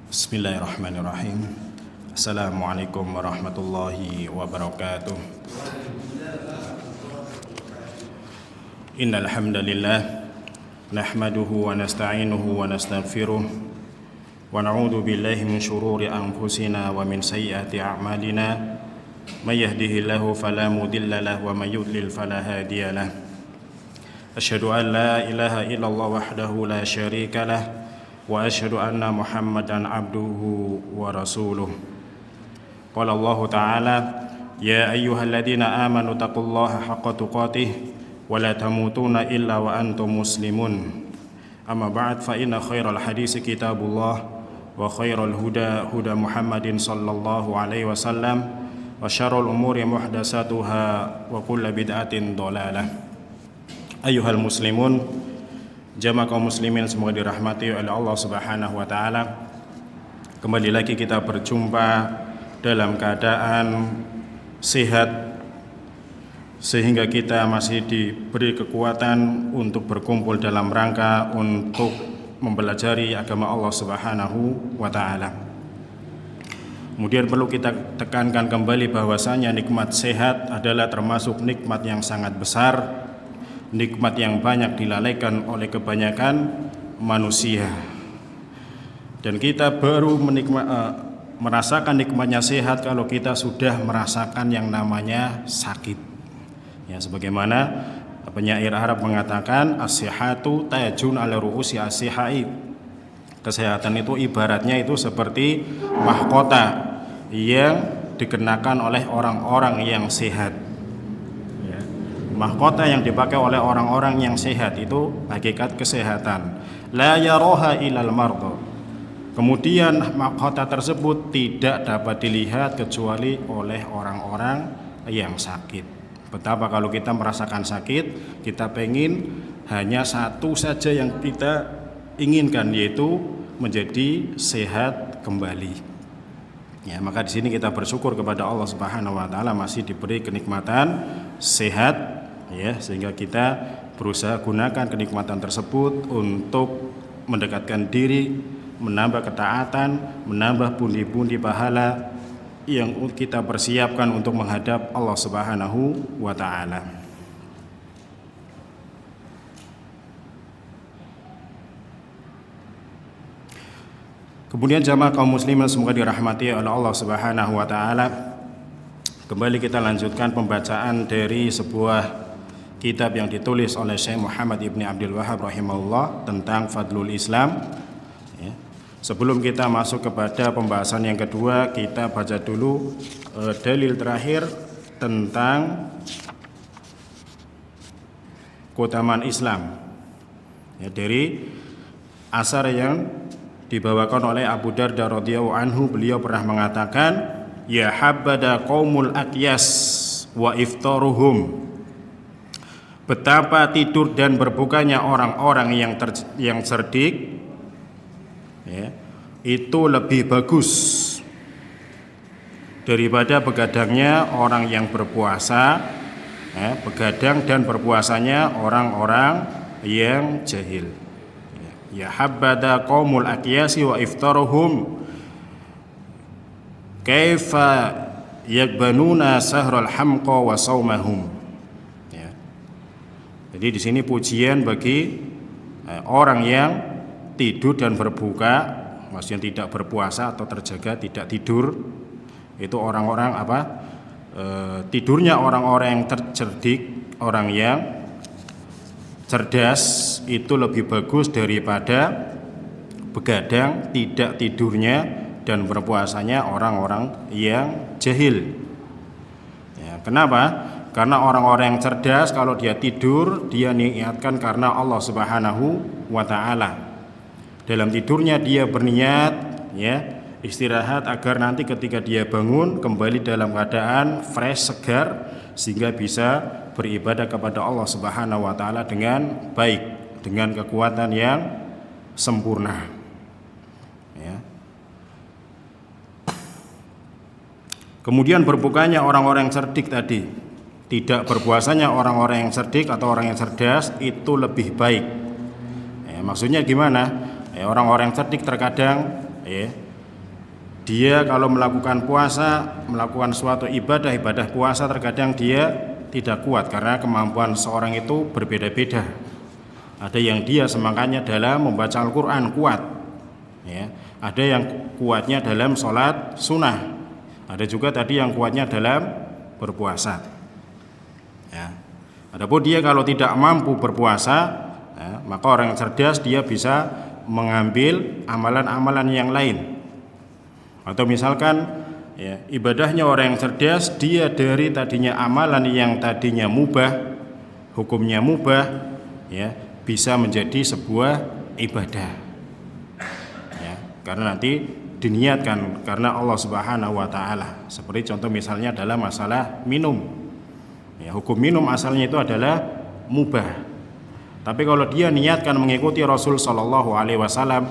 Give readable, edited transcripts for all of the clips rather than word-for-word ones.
Bismillahirrahmanirrahim. Assalamualaikum warahmatullahi wabarakatuh. Innal hamdalillah nahmaduhu wa nasta'inuhu wa nastaghfiruh wa na'udzu billahi min shururi anfusina wa min sayyiati a'malina. May yahdihillahu fala mudilla lahu wa may yudlil fala hadiya lahu. Asyhadu an la ilaha illallah wahdahu la syarika lahu wa asyhadu anna Muhammadan abduhu wa rasuluh. Qala Allah Ta'ala, ya ayyuhalladzina amanu taqullaha haqqa tuqatih wa la tamutunna illa wa antum muslimun. Amma ba'd, fa inna khairal hadisi kitabullah wa khairal huda huda Muhammadin sallallahu alaihi wasallam wa syarrul umuri muhdatsatuha wa kullu bid'atin dhalalah. Ayyuhal muslimun, jamaah kaum muslimin semoga dirahmati oleh Allah Subhanahu wa taala. Kembali lagi kita berjumpa dalam keadaan sehat sehingga kita masih diberi kekuatan untuk berkumpul dalam rangka untuk mempelajari agama Allah Subhanahu wa taala. Kemudian perlu kita tekankan kembali bahwasanya nikmat sehat adalah termasuk nikmat yang sangat besar, nikmat yang banyak dilalaikan oleh kebanyakan manusia. Dan kita baru merasakan nikmatnya sehat kalau kita sudah merasakan yang namanya sakit. Ya, sebagaimana penyair Arab mengatakan, as-sihhatu tajun ala ru'usi as-sihai. Kesehatan itu ibaratnya itu seperti mahkota yang dikenakan oleh orang-orang yang sehat. Mahkota yang dipakai oleh orang-orang yang sehat itu hakikat kesehatan. La yaroha ilal mardo. Kemudian mahkota tersebut tidak dapat dilihat kecuali oleh orang-orang yang sakit. Betapa kalau kita merasakan sakit, kita pengen hanya satu saja yang kita inginkan, yaitu menjadi sehat kembali. Ya, maka di sini kita bersyukur kepada Allah Subhanahu wa taala masih diberi kenikmatan sehat. Ya, sehingga kita berusaha gunakan kenikmatan tersebut untuk mendekatkan diri, menambah ketaatan, menambah pundi-pundi pahala yang kita persiapkan untuk menghadap Allah Subhanahu wa taala. Kemudian jamaah kaum muslimin semoga dirahmati oleh Allah Subhanahu wa taala. Kembali kita lanjutkan pembacaan dari sebuah kitab yang ditulis oleh Syekh Muhammad Ibn Abdul Wahhab rahimahullah tentang Fadlul Islam. Ya. Sebelum kita masuk kepada pembahasan yang kedua, kita baca dulu dalil terakhir tentang keutamaan Islam. Ya, dari asar yang dibawakan oleh Abu Darda radhiyallahu anhu, beliau pernah mengatakan, ya habada qaumul aqyas wa iftaruhum. Betapa tidur dan berbukanya orang-orang yang cerdik, ya, itu lebih bagus daripada begadangnya orang yang berpuasa, ya, begadang dan berpuasanya orang-orang yang jahil. Ya habada qaumul aqyasi wa iftaruhum kaifa yakbanuna sahral hamqa wa saumahum. Jadi di sini pujian bagi orang yang tidur dan berbuka, maksudnya tidak berpuasa atau terjaga tidak tidur. Itu orang-orang apa? Tidurnya orang-orang yang cerdik, orang yang cerdas itu lebih bagus daripada begadang tidak tidurnya dan berpuasanya orang-orang yang jahil. Ya, kenapa? Karena orang-orang yang cerdas kalau dia tidur, dia niatkan karena Allah Subhanahu wa taala. Dalam tidurnya dia berniat, ya, istirahat agar nanti ketika dia bangun kembali dalam keadaan fresh, segar, sehingga bisa beribadah kepada Allah Subhanahu wa taala dengan baik, dengan kekuatan yang sempurna. Ya. Kemudian berbukanya orang-orang yang cerdik tadi, tidak berpuasanya orang-orang yang cerdik atau orang yang cerdas itu lebih baik. Maksudnya gimana? Orang-orang yang cerdik terkadang dia kalau melakukan puasa, melakukan suatu ibadah puasa, terkadang dia tidak kuat karena kemampuan seorang itu berbeda-beda. Ada yang dia semangatnya dalam membaca Al-Quran kuat, ya. Ada yang kuatnya dalam sholat sunnah. Ada juga tadi yang kuatnya dalam berpuasa, ya. Adapun dia kalau tidak mampu berpuasa, ya, maka orang yang cerdas dia bisa mengambil amalan-amalan yang lain. Atau misalkan, ya, ibadahnya orang yang cerdas, dia dari tadinya amalan yang tadinya mubah, hukumnya mubah, ya, bisa menjadi sebuah ibadah, ya, karena nanti diniatkan karena Allah Subhanahu wa taala. Seperti contoh misalnya dalam masalah minum, ya, hukum minum asalnya itu adalah mubah. Tapi kalau dia niatkan mengikuti Rasul Shallallahu alaihi wasallam,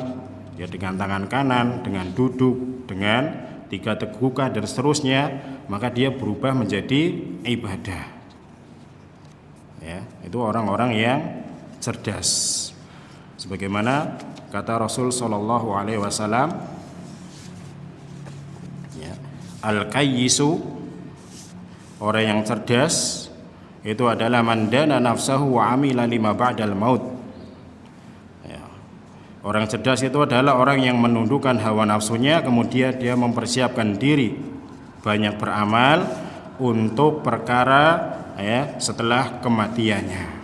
ya, dengan tangan kanan, dengan duduk, dengan 3 tegukan dan seterusnya, maka dia berubah menjadi ibadah, ya. Itu orang-orang yang cerdas. Sebagaimana kata Rasul Shallallahu alaihi wasallam, ya, al-qayyisu, orang yang cerdas itu adalah man dana nafsahu wa amila lima ba'dal maut. Ya. Orang cerdas itu adalah orang yang menundukkan hawa nafsunya, kemudian dia mempersiapkan diri banyak beramal untuk perkara, ya, setelah kematiannya.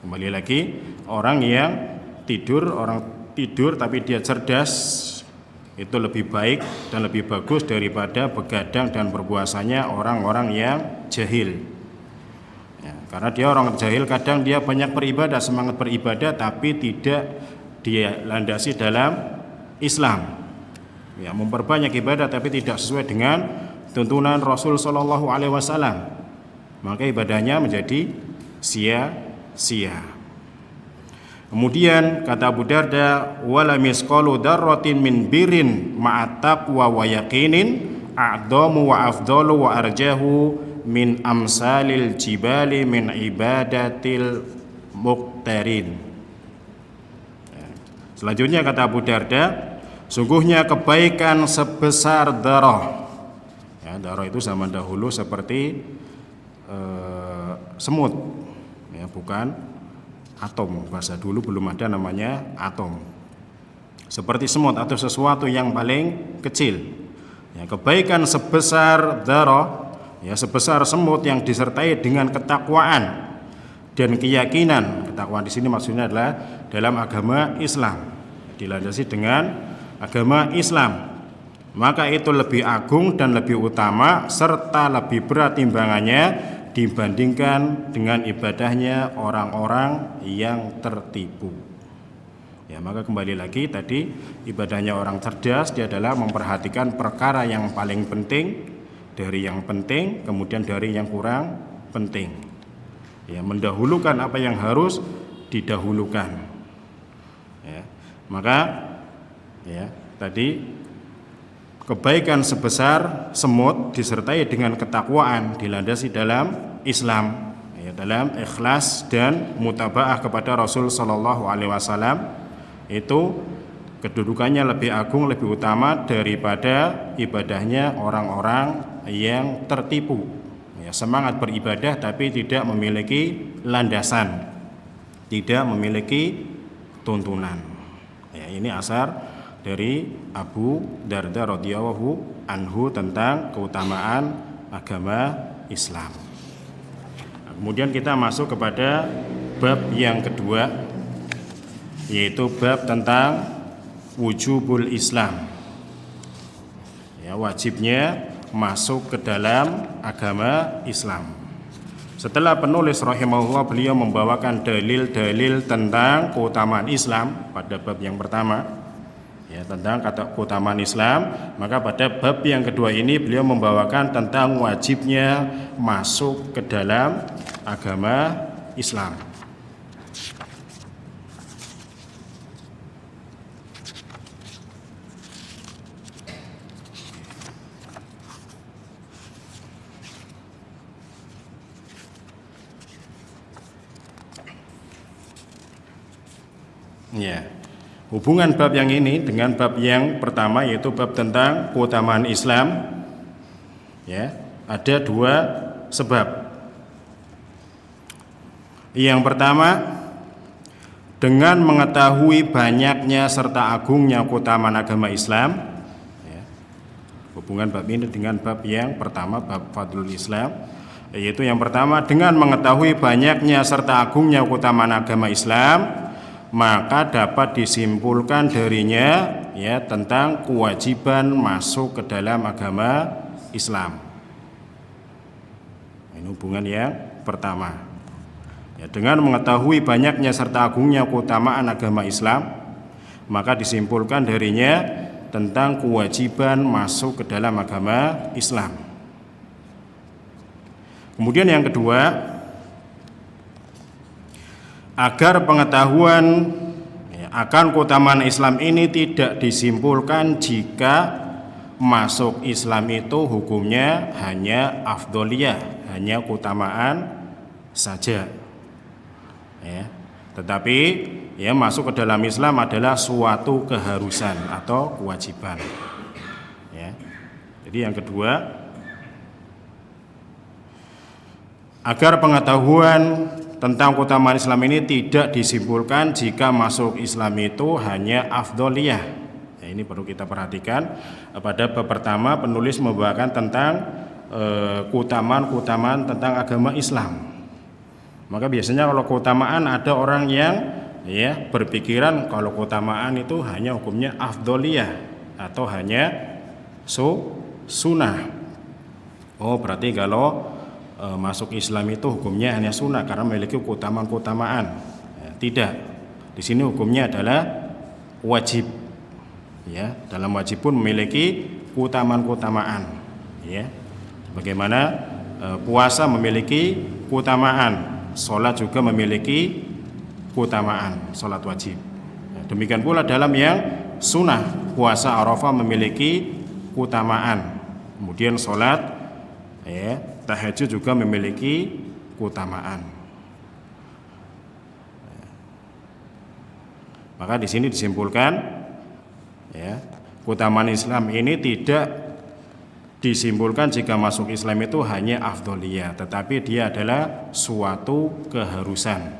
Kembali lagi, orang yang orang tidur tapi dia cerdas itu lebih baik dan lebih bagus daripada begadang dan berpuasanya orang-orang yang jahil, ya, karena dia orang jahil kadang dia banyak beribadah, semangat beribadah, tapi tidak dia landasi dalam Islam, ya, memperbanyak ibadah tapi tidak sesuai dengan tuntunan Rasul Shallallahu alaihi wasallam, maka ibadahnya menjadi sia-sia. Kemudian kata Abu Darda, wala misqalu darratin min birin ma'at-taqwa wa yaqinin a'dhamu wa afdalu wa arjahu min amsalil jibali min ibadatil muqtarin. Selanjutnya kata Abu Darda, sungguhnya kebaikan sebesar darah, ya, darah itu zaman dahulu seperti semut, ya, bukan atom. Bahasa dulu belum ada namanya atom. Seperti semut atau sesuatu yang paling kecil, ya, kebaikan sebesar darah, ya, sebesar semut yang disertai dengan ketakwaan dan keyakinan. Ketakwaan di sini maksudnya adalah dalam agama Islam, dilandasi dengan agama Islam, maka itu lebih agung dan lebih utama serta lebih berat timbangannya dibandingkan dengan ibadahnya orang-orang yang tertipu. Ya, maka kembali lagi tadi, ibadahnya orang cerdas dia adalah memperhatikan perkara yang paling penting dari yang penting, kemudian dari yang kurang penting. Ya, mendahulukan apa yang harus didahulukan. Ya, maka, ya, tadi kebaikan sebesar semut disertai dengan ketakwaan dilandasi dalam Islam, ya, dalam ikhlas dan mutabaah kepada Rasul Shallallahu alaihi wasallam, itu kedudukannya lebih agung, lebih utama daripada ibadahnya orang-orang yang tertipu, ya, semangat beribadah tapi tidak memiliki landasan, tidak memiliki tuntunan. Ya, ini asar dari Abu Darda radhiyallahu anhu tentang keutamaan agama Islam. Nah, kemudian kita masuk kepada bab yang kedua, yaitu bab tentang wujubul Islam, ya, wajibnya masuk ke dalam agama Islam. Setelah penulis rahimahullah beliau membawakan dalil-dalil tentang keutamaan Islam pada bab yang pertama, ya, tentang keutamaan Islam, maka pada bab yang kedua ini beliau membawakan tentang wajibnya masuk ke dalam agama Islam. Ya. hubungan bab yang ini dengan bab yang pertama, yaitu bab tentang keutamaan Islam, ya, ada dua sebab. Yang pertama, dengan mengetahui banyaknya serta agungnya keutamaan agama Islam, ya, hubungan bab ini dengan bab yang pertama, bab Fadlul Islam, yaitu yang pertama, dengan mengetahui banyaknya serta agungnya keutamaan agama Islam, maka dapat disimpulkan darinya, ya, tentang kewajiban masuk ke dalam agama Islam. Ini hubungan yang pertama. Ya, dengan mengetahui banyaknya serta agungnya keutamaan agama Islam, maka disimpulkan darinya tentang kewajiban masuk ke dalam agama Islam. Kemudian yang kedua, agar pengetahuan, ya, akan keutamaan Islam ini tidak disimpulkan jika masuk Islam itu hukumnya hanya afdoliyah, hanya keutamaan saja. Ya, tetapi ya, masuk ke dalam Islam adalah suatu keharusan atau kewajiban. Ya. Jadi yang kedua, agar pengetahuan tentang keutamaan Islam ini tidak disimpulkan jika masuk Islam itu hanya afdoliyah. Ya, ini perlu kita perhatikan. Pada bab pertama penulis membawakan tentang keutamaan tentang agama Islam. Maka biasanya kalau keutamaan ada orang yang, ya, berpikiran kalau keutamaan itu hanya hukumnya afdoliyah atau hanya sunnah. Oh, berarti kalau masuk Islam itu hukumnya hanya sunnah karena memiliki keutamaan. Ya, tidak. Di sini hukumnya adalah wajib. Ya, dalam wajib pun memiliki keutamaan. Ya. Bagaimana puasa memiliki keutamaan, sholat juga memiliki keutamaan, sholat wajib. Demikian pula dalam yang sunnah, puasa Arafah memiliki keutamaan. Kemudian sholat, ya, tahajud juga memiliki keutamaan. Maka di sini disimpulkan, ya, keutamaan Islam ini tidak disimpulkan jika masuk Islam itu hanya afdoliyah, tetapi dia adalah suatu keharusan,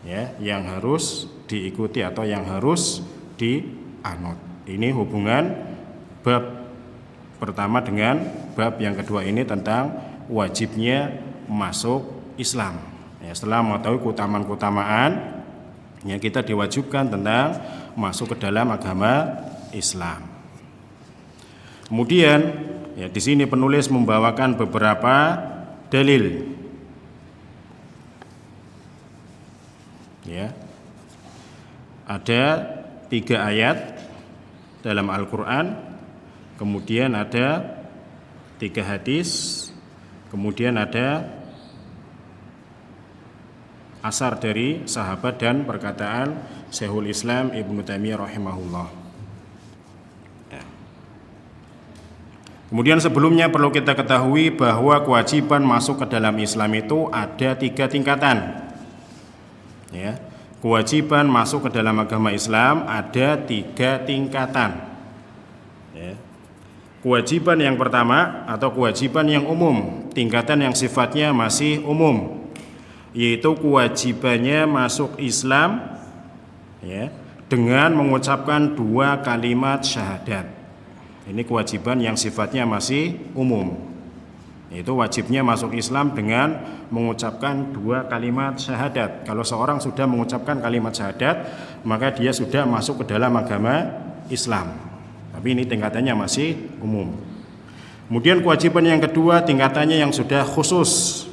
ya, yang harus diikuti atau yang harus dianut. Ini hubungan bab pertama dengan bab yang kedua ini tentang wajibnya masuk Islam. Ya, setelah mengetahui keutamaan, ya, kita diwajibkan tentang masuk ke dalam agama Islam. Kemudian, ya, di sini penulis membawakan beberapa dalil. Ya. Ada 3 ayat dalam Al-Qur'an, kemudian ada 3 hadis, kemudian ada asar dari sahabat dan perkataan Syekhul Islam Ibnu Taimiyah rahimahullah. Kemudian sebelumnya perlu kita ketahui bahwa kewajiban masuk ke dalam Islam itu ada 3 tingkatan. Ya, kewajiban masuk ke dalam agama Islam ada 3 tingkatan. Ya. Kewajiban yang pertama atau kewajiban yang umum, tingkatan yang sifatnya masih umum, yaitu kewajibannya masuk Islam, ya, dengan mengucapkan 2 kalimat syahadat. Ini kewajiban yang sifatnya masih umum, yaitu wajibnya masuk Islam dengan mengucapkan 2 kalimat syahadat. Kalau seorang sudah mengucapkan kalimat syahadat, maka dia sudah masuk ke dalam agama Islam. Tapi ini tingkatannya masih umum. Kemudian kewajiban yang kedua tingkatannya yang sudah khusus,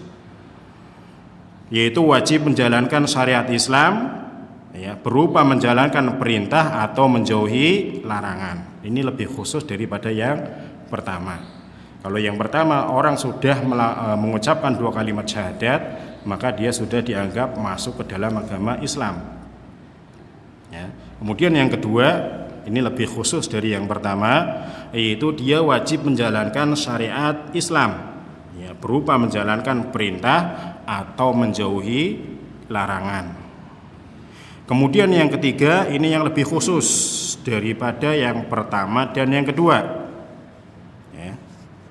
yaitu wajib menjalankan syariat Islam, ya, berupa menjalankan perintah atau menjauhi larangan. Ini lebih khusus daripada yang pertama. Kalau yang pertama orang sudah mengucapkan 2 kalimat syahadat, maka dia sudah dianggap masuk ke dalam agama Islam. Ya. Kemudian yang kedua, ini lebih khusus dari yang pertama, yaitu dia wajib menjalankan syariat Islam, ya, berupa menjalankan perintah atau menjauhi larangan. Kemudian yang ketiga, ini yang lebih khusus daripada yang pertama dan yang kedua. Ya,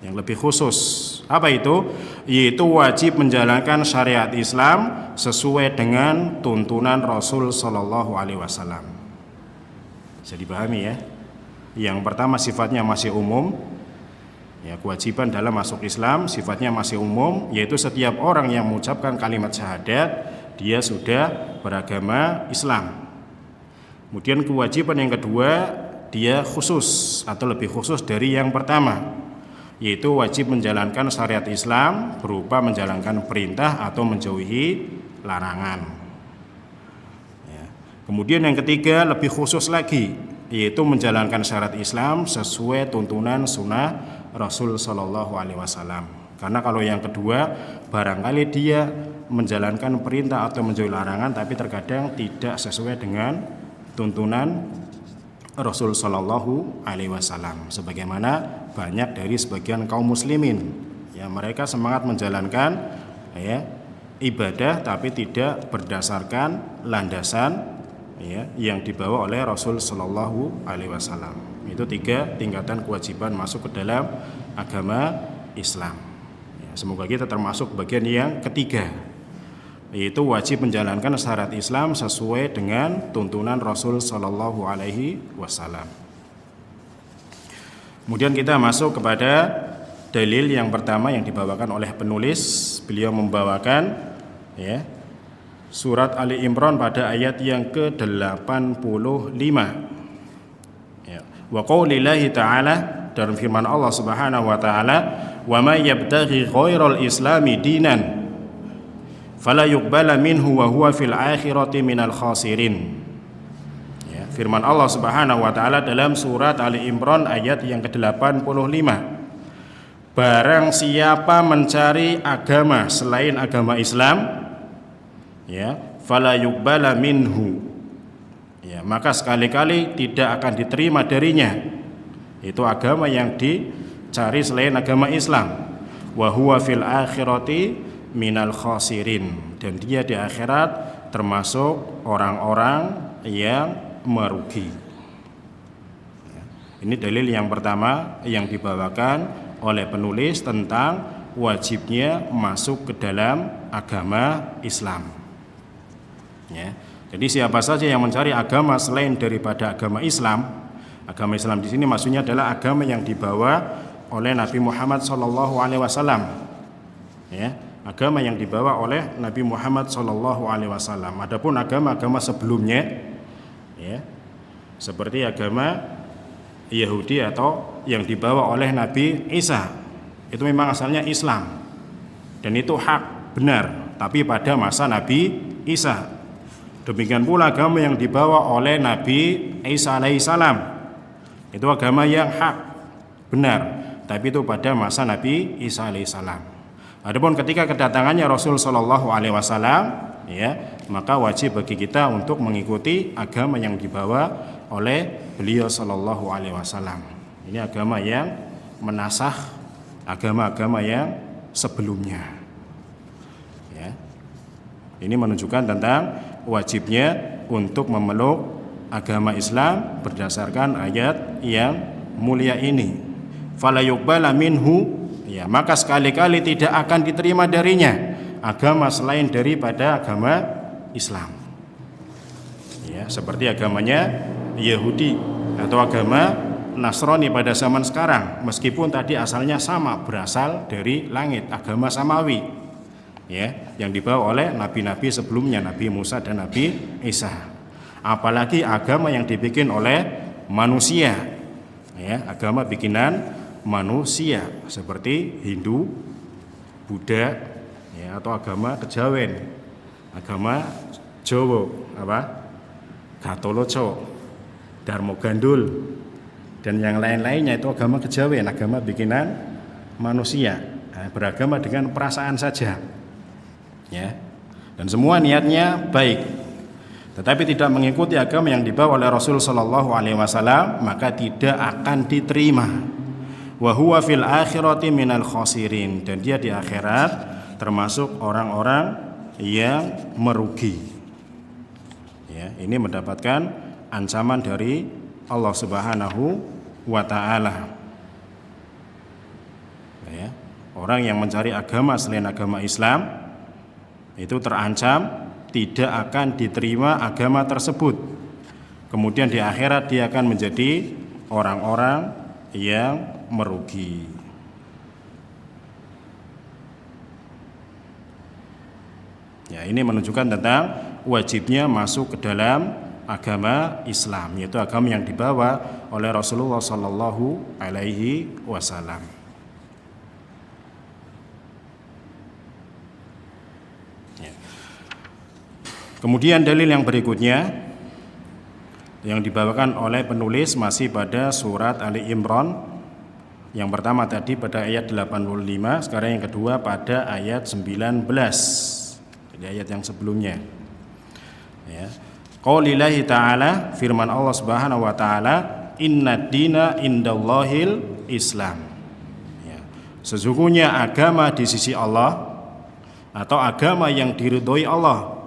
yang lebih khusus. Apa itu? Yaitu wajib menjalankan syariat Islam sesuai dengan tuntunan Rasul Shallallahu Alaihi Wasallam. Bisa dipahami ya? Yang pertama sifatnya masih umum. Ya, kewajiban dalam masuk Islam sifatnya masih umum, yaitu setiap orang yang mengucapkan kalimat syahadat dia sudah beragama Islam. Kemudian kewajiban yang kedua, dia khusus atau lebih khusus dari yang pertama, yaitu wajib menjalankan syariat Islam berupa menjalankan perintah atau menjauhi larangan. Ya. Kemudian yang ketiga lebih khusus lagi, yaitu menjalankan syariat Islam sesuai tuntunan sunnah Rasul Shallallahu Alaihi Wasallam. Karena kalau yang kedua barangkali dia menjalankan perintah atau menjauhi larangan, tapi terkadang tidak sesuai dengan tuntunan Rasul Shallallahu Alaihi Wasallam. Sebagaimana banyak dari sebagian kaum muslimin, ya mereka semangat menjalankan ya ibadah, tapi tidak berdasarkan landasan ya yang dibawa oleh Rasul Shallallahu Alaihi Wasallam. Itu 3 tingkatan kewajiban masuk ke dalam agama Islam. Semoga kita termasuk bagian yang ketiga, yaitu wajib menjalankan syariat Islam sesuai dengan tuntunan Rasul Shallallahu Alaihi Wasallam. Kemudian kita masuk kepada dalil yang pertama yang dibawakan oleh penulis. Beliau membawakan ya, surat Ali Imran pada ayat yang ke-85. Ya. Wa qaulillahi ta'ala, dan firman Allah Subhanahu wa taala, wa may yabtaghi ghairal islami dinan fala yuqbala minhu wa huwa fil akhirati minal khasirin. Ya, firman Allah Subhanahu wa taala dalam surat Ali Imran ayat yang ke-85. Barang siapa mencari agama selain agama Islam, ya, fala yuqbala minhu, ya, maka sekali-kali tidak akan diterima darinya. Itu agama yang dicari selain agama Islam. Wa huwa fil akhirati minal khasirin, dan dia di akhirat termasuk orang-orang yang merugi. Ini dalil yang pertama yang dibawakan oleh penulis tentang wajibnya masuk ke dalam agama Islam. Ya. Jadi siapa saja yang mencari agama selain daripada agama Islam, agama Islam di sini maksudnya adalah agama yang dibawa oleh Nabi Muhammad SAW. Ya, agama yang dibawa oleh Nabi Muhammad SAW. Adapun agama-agama sebelumnya, ya, seperti agama Yahudi atau yang dibawa oleh Nabi Isa, itu memang asalnya Islam dan itu hak benar, tapi pada masa Nabi Isa. Demikian pula agama yang dibawa oleh Nabi Isa alaihissalam, itu agama yang hak benar, tapi itu pada masa Nabi Isa alaihissalam. Adapun ketika kedatangannya Rasul Shallallahu Alaihi Wasallam, ya, maka wajib bagi kita untuk mengikuti agama yang dibawa oleh beliau Shallallahu Alaihi Wasallam. Ini agama yang menasakh agama-agama yang sebelumnya. Ya. Ini menunjukkan tentang wajibnya untuk memeluk agama Islam berdasarkan ayat yang mulia ini. Fala yuqbala minhu, ya, maka sekali-kali tidak akan diterima darinya agama selain daripada agama Islam. Ya, seperti agamanya Yahudi atau agama Nasrani pada zaman sekarang, meskipun tadi asalnya sama, berasal dari langit, agama samawi, ya, yang dibawa oleh nabi-nabi sebelumnya, Nabi Musa dan Nabi Isa. Apalagi agama yang dibikin oleh manusia, ya, agama bikinan manusia seperti Hindu, Buddha, ya, atau agama Kejawen, agama Jawa, Gatoloco, Darmo Gandul, dan yang lain-lainnya, itu agama Kejawen, agama bikinan manusia, beragama dengan perasaan saja, ya, dan semua niatnya baik, tetapi tidak mengikuti agama yang dibawa oleh Rasul Shallallahu Alaihi Wasallam, maka tidak akan diterima. Wa huwa fil akhirati minal khasirin, dan dia di akhirat termasuk orang-orang yang merugi. Ya, ini mendapatkan ancaman dari Allah Subhanahu wa taala. Ya, orang yang mencari agama selain agama Islam itu terancam tidak akan diterima agama tersebut. Kemudian di akhirat dia akan menjadi orang-orang yang merugi. Ya, ini menunjukkan tentang wajibnya masuk ke dalam agama Islam, yaitu agama yang dibawa oleh Rasulullah Sallallahu Alaihi Wasallam. Ya. Kemudian dalil yang berikutnya yang dibawakan oleh penulis masih pada surat Ali Imran. Yang pertama tadi pada ayat 85, sekarang yang kedua pada ayat 19. Jadi ayat yang sebelumnya. Ya. Qaulillahi ta'ala, firman Allah Subhanahu wa taala, innad dina indallahil Islam. Ya. Sesungguhnya agama di sisi Allah atau agama yang diridhoi Allah.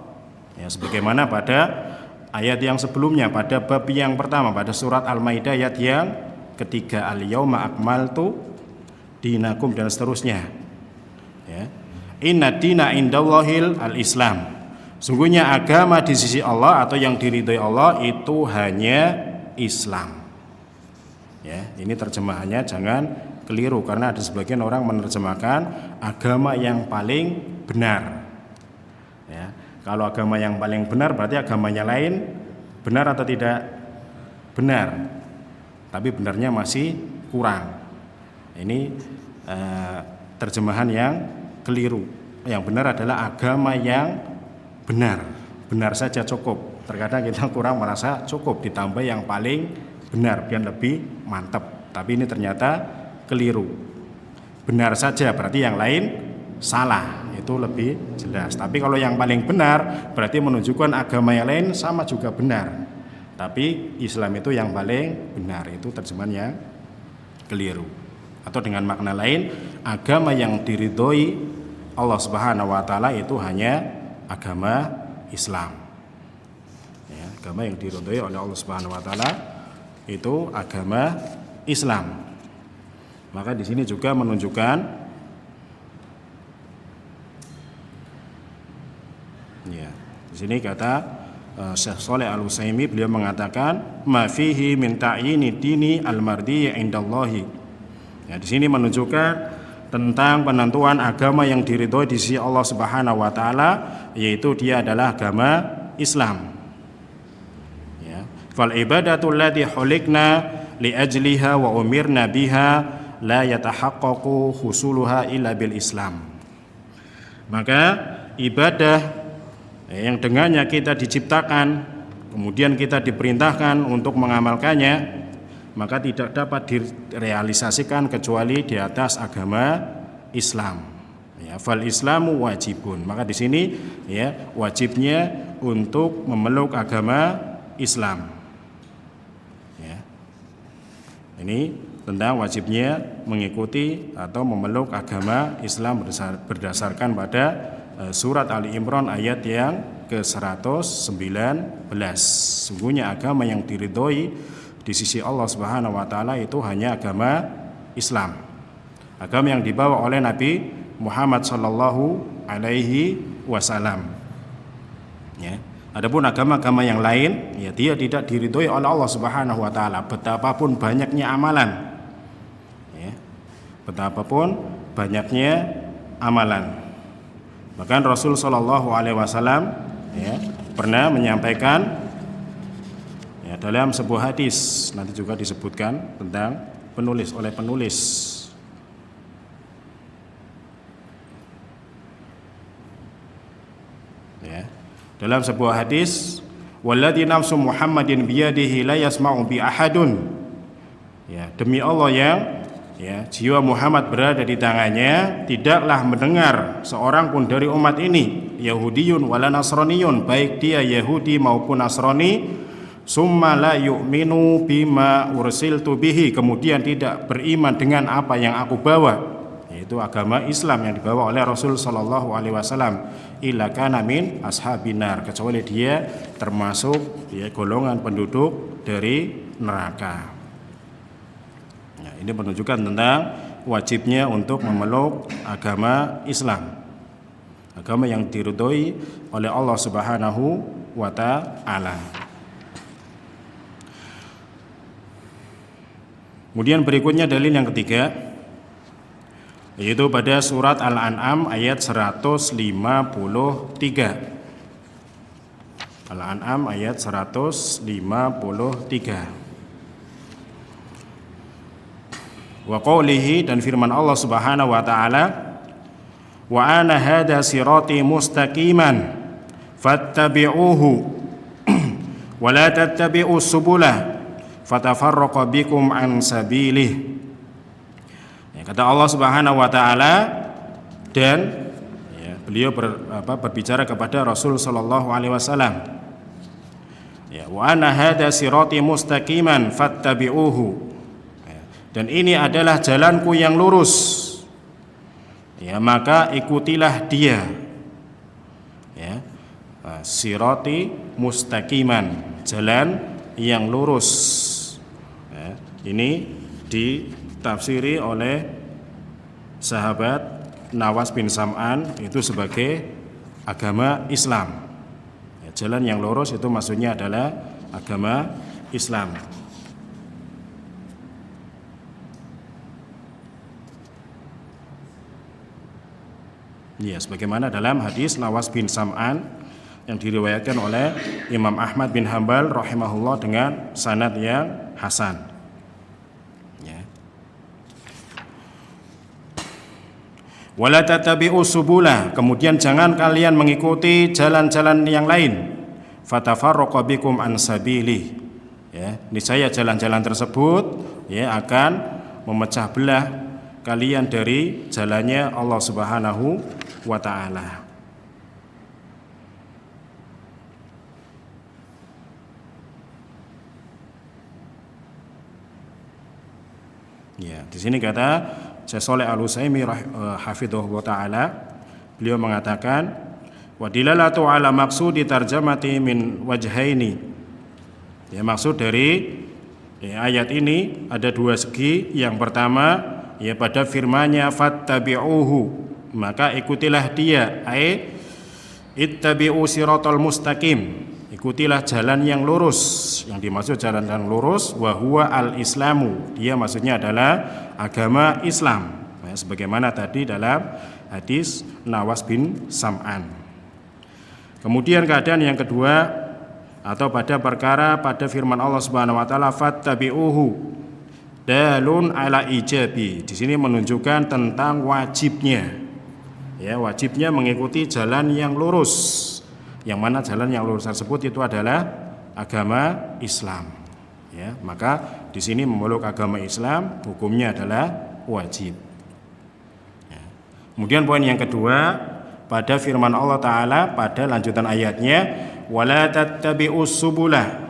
Ya, sebagaimana pada ayat yang sebelumnya, pada bab yang pertama pada surat Al-Maidah ayat yang ketiga, al-yauma akmaltu dinakum, dan seterusnya. Ya. Inna dina indallahil al-Islam. Sungguhnya agama di sisi Allah atau yang diridhoi Allah itu hanya Islam. Ya, ini terjemahannya jangan keliru karena ada sebagian orang menerjemahkan agama yang paling benar. Ya, kalau agama yang paling benar berarti agamanya lain benar atau tidak? Benar. Tapi benarnya masih kurang. Ini terjemahan yang keliru. Yang benar adalah agama yang benar. Benar saja cukup. Terkadang kita kurang merasa cukup, ditambah yang paling benar biar lebih mantap. Tapi ini ternyata keliru. Benar saja berarti yang lain salah. Itu lebih jelas. Tapi kalau yang paling benar berarti menunjukkan agama yang lain sama juga benar. Tapi Islam itu yang paling benar. Itu terjemahan yang keliru. Atau dengan makna lain, agama yang diridhoi Allah Subhanahu wa taala itu hanya agama Islam. Ya, agama yang diridhoi oleh Allah Subhanahu wa taala itu agama Islam. Maka di sini juga menunjukkan ya, di sini kata Syekh Shalih Al-Utsaimin, beliau mengatakan ma fihi min ta'yini dini al-mardi indallahi. Ya, di sini menunjukkan tentang penentuan agama yang diridhoi di sisi Allah Subhanahu wa taala, yaitu dia adalah agama Islam. Ya. Fal ibadatu allati khuliqna li ajliha wa umirna biha la yatahaqqaqu husuluha illa bil Islam. Maka ibadah yang dengannya kita diciptakan, kemudian kita diperintahkan untuk mengamalkannya, maka tidak dapat direalisasikan kecuali di atas agama Islam. Ya, fal Islamu wajibun. Maka di sini ya wajibnya untuk memeluk agama Islam. Ya. Ini tentang wajibnya mengikuti atau memeluk agama Islam berdasarkan pada surat Ali Imran ayat yang ke-119. Sungguhnya agama yang diridhoi di sisi Allah Subhanahu wa taala itu hanya agama Islam. Agama yang dibawa oleh Nabi Muhammad sallallahu alaihi wasallam. Ya. Adapun agama-agama yang lain, ya dia tidak diridhoi oleh Allah Subhanahu wa taala betapapun banyaknya amalan. Ya. Betapapun banyaknya amalan. Bahkan Rasul sallallahu alaihi wasallam ya pernah menyampaikan dalam sebuah hadis, nanti juga disebutkan tentang penulis. Ya. Dalam sebuah hadis, walladzi nafsu Muhammadin biyadihi la yasma'u bi ahadun. Ya, demi Allah yang ya, jiwa Muhammad berada di tangannya, tidaklah mendengar seorang pun dari umat ini, Yahudiyun wala Nasraniyun, baik dia Yahudi maupun Nasrani, summa la yu'minu bima ursiltu bihi, kemudian tidak beriman dengan apa yang aku bawa, yaitu agama Islam yang dibawa oleh Rasul sallallahu alaihi wasallam, illa kana min ashabinar, kecuali dia termasuk golongan penduduk dari neraka. Nah, ini menunjukkan tentang wajibnya untuk memeluk agama Islam, agama yang diridhoi oleh Allah Subhanahu wa ta'ala. Kemudian berikutnya dalil yang ketiga, yaitu pada surat Al-An'am ayat 153. Al-An'am ayat 153. Wa qawlihi, dan firman Allah Subhanahu wa ta'ala, wa ana hada sirati mustaqiman fattabi'uhu wa la tattabi'us subula fatafarraqa bikum an sabilih. Kata Allah Subhanahu wa ta'ala, dan beliau berbicara kepada Rasul sallallahu alaihi wasallam, wa ana hada sirati mustaqiman fattabi'uhu, dan ini adalah jalanku yang lurus, maka ikutilah dia. Sirati mustaqiman, jalan yang lurus. Ini ditafsiri oleh sahabat Nawas bin Sam'an itu sebagai agama Islam. Jalan yang lurus itu maksudnya adalah agama Islam. Sebagaimana dalam hadis Nawas bin Sam'an yang diriwayatkan oleh Imam Ahmad bin Hambal rahimahullah dengan sanad yang hasan. Wala tattabi'us subula, kemudian jangan kalian mengikuti jalan-jalan yang lain. Fatafarraqa bikum an sabilih. Niscaya jalan-jalan tersebut akan memecah belah kalian dari jalannya Allah Subhanahu wa ta'ala. Di sini kata Syekh Shalih Al-Utsaimin hafidhahu ta'ala, beliau mengatakan wa dilalatu ala maqsudi tarjamati min wajhaini. Maksud dari ayat ini ada dua segi. Yang pertama pada firman-Nya fattabi'uhu, maka ikutilah dia, ittabi'u siratal mustaqim, ikutilah jalan yang lurus. Yang dimaksud jalan yang lurus wa huwa al-islamu, dia maksudnya adalah agama Islam, sebagaimana tadi dalam hadis Nawas bin Sam'an. Kemudian keadaan yang kedua, atau pada perkara pada firman Allah Subhanahu wa taala fattabi'uhu dalun ala ijabi, di sini menunjukkan tentang wajibnya, wajibnya mengikuti jalan yang lurus. Yang mana jalan yang lurus tersebut itu adalah agama Islam. Maka di sini memeluk agama Islam hukumnya adalah wajib. Kemudian poin yang kedua, pada firman Allah Ta'ala pada lanjutan ayatnya, wala tattabi'us subula,